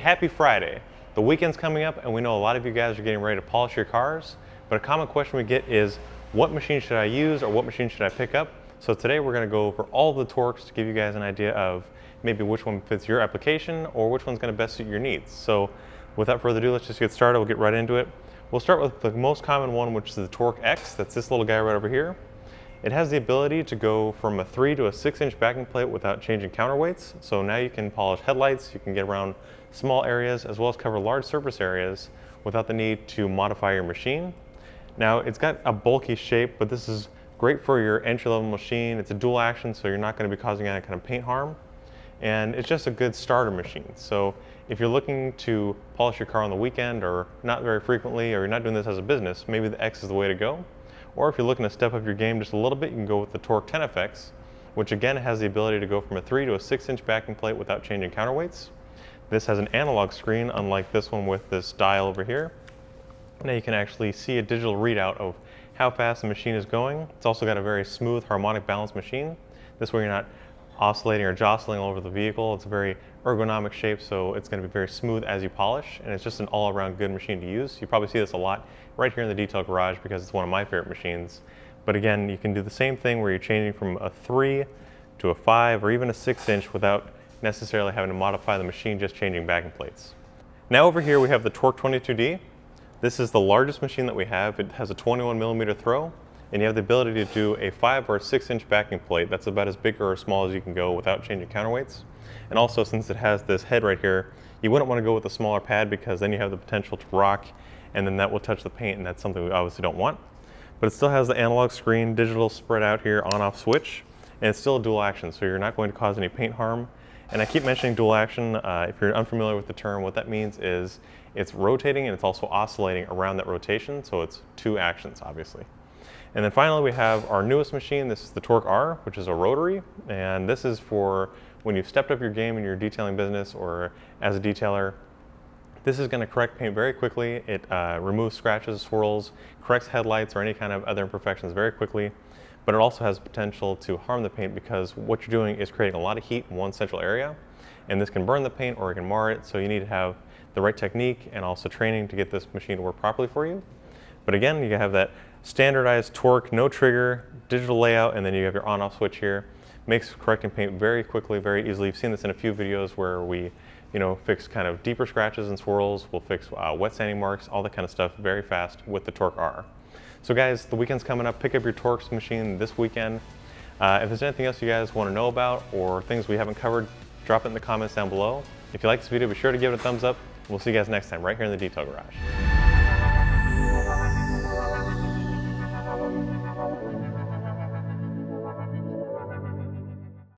happy Friday. The weekend's coming up and we know a lot of you guys are getting ready to polish your cars, but a common question we get is, what machine should I use or what machine should I pick up? So today we're gonna go over all the Torqs to give you guys an idea of maybe which one fits your application or which one's gonna best suit your needs. So without further ado, let's just get started. We'll get right into it. We'll start with the most common one, which is the TORQ X. That's this little guy right over here. It has the ability to go from a 3 to a 6-inch backing plate without changing counterweights. So now you can polish headlights, you can get around small areas as well as cover large surface areas without the need to modify your machine. Now it's got a bulky shape, but this is great for your entry-level machine. It's a dual action, so you're not going to be causing any kind of paint harm. And it's just a good starter machine. So if you're looking to polish your car on the weekend or not very frequently, or you're not doing this as a business, maybe the X is the way to go. Or if you're looking to step up your game just a little bit, you can go with the TORQ 10FX, which again has the ability to go from a 3 to a 6-inch backing plate without changing counterweights. This has an analog screen, unlike this one with this dial over here. Now you can actually see a digital readout of how fast the machine is going. It's also got a very smooth harmonic balance machine. This way you're not oscillating or jostling all over the vehicle. It's a very ergonomic shape, so it's going to be very smooth as you polish, and it's just an all-around good machine to use. You probably see this a lot right here in the detail garage because it's one of my favorite machines. But again, you can do the same thing where you're changing from a 3 to a 5 or even a 6-inch without necessarily having to modify the machine, just changing backing plates. Now over here we have the TORQ 22D. This is the largest machine that we have. It has a 21mm throw, and you have the ability to do a 5 or a 6-inch backing plate. That's about as big or as small as you can go without changing counterweights. And also, since it has this head right here, you wouldn't want to go with a smaller pad because then you have the potential to rock and then that will touch the paint, and that's something we obviously don't want. But it still has the analog screen, digital spread out here, on-off switch, and it's still a dual action, so you're not going to cause any paint harm. And I keep mentioning dual action. If you're unfamiliar with the term, what that means is it's rotating and it's also oscillating around that rotation, so it's 2 actions, obviously. And then finally we have our newest machine. This is the TORQ R, which is a rotary, and this is for when you've stepped up your game in your detailing business or as a detailer. This is going to correct paint very quickly. It removes scratches, swirls, corrects headlights or any kind of other imperfections very quickly, but it also has potential to harm the paint because what you're doing is creating a lot of heat in one central area, and this can burn the paint or it can mar it, so you need to have the right technique and also training to get this machine to work properly for you. But again, you have that standardized torque, no trigger, digital layout, and then you have your on-off switch here. Makes correcting paint very quickly, very easily. You've seen this in a few videos where we, fix kind of deeper scratches and swirls. We'll fix wet sanding marks, all that kind of stuff very fast with the TORQ R. So guys, the weekend's coming up. Pick up your Torq's machine this weekend. If there's anything else you guys want to know about or things we haven't covered, drop it in the comments down below. If you like this video, be sure to give it a thumbs up. We'll see you guys next time right here in the Detail Garage.